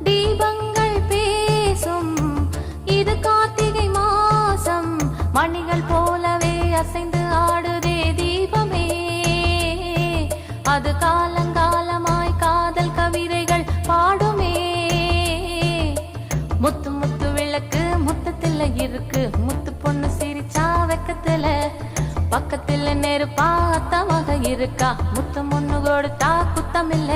தீபங்கள் பேசும் இது கார்த்திகை மாசம், மணிகள் போலவே அசைந்து ஆடுதே தீபமே. அது காலங்காலமாய் காதல் கவிதைகள் பாடுமே. முத்து முத்து விளக்கு முத்தத்துல இருக்கு, முத்து பொண்ணு சிரிச்சா வெக்கத்துல, பக்கத்துல நெருப்பா அத்தமாக இருக்கா, முத்தம் ஒண்ணு கொடுத்தா குத்தமில்ல.